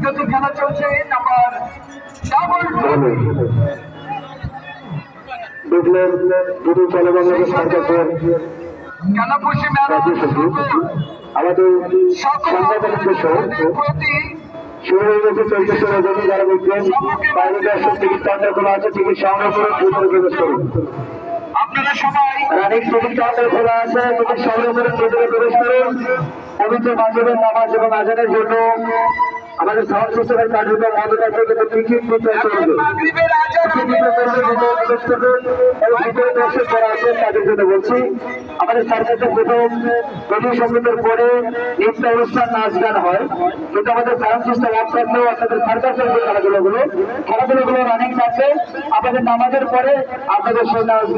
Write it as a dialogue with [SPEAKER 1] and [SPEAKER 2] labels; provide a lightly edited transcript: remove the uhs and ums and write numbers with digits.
[SPEAKER 1] সার্কাসের খেলা চলছে নাম্বার ডাবল
[SPEAKER 2] দেখলেন দুটি চলবাংলাদেশ সার্কাসের
[SPEAKER 1] কানাপুষি মেলা
[SPEAKER 2] আমাদের সাংবাদিক শুরু হয়ে গেছে 1400 রজনী যারা দেখবেন বাইরে দর্শক টিকিট কাউন্টার খোলা আছে, টিকিট সংগ্রহ করে ভিতরে প্রবেশ করুন।
[SPEAKER 1] আপনারা সবাই
[SPEAKER 2] রানিক টিকিট কাউন্টার খোলা আছে, টিকিট সংগ্রহ করে ভিতরে প্রবেশ করুন। পবিত্র মাগরিবের নামাজ এবং আজানের জন্য আমাদের সাউন্ড সিস্টেমের কার্যক্রম বন্ধ থাকবে, কিন্তু টিকিট বিক্রয় চলবে।
[SPEAKER 1] মাগরিবের আজান
[SPEAKER 2] ভিতরে দর্শক যারা আছেন তাদের জন্য বলছি, আমাদের সার্কাসের প্রথম প্রতি সঙ্গীতের পরে নৃত্য অনুষ্ঠান নাচ গান হয়, কিন্তু আমাদের সাউন্ড সিস্টেম অফ থাকলেও আপনাদের সার্কাসের যে খেলাধুলো রানিং থাকবে। আপনাদের নামাজের পরে আপনাদের সেই নাচ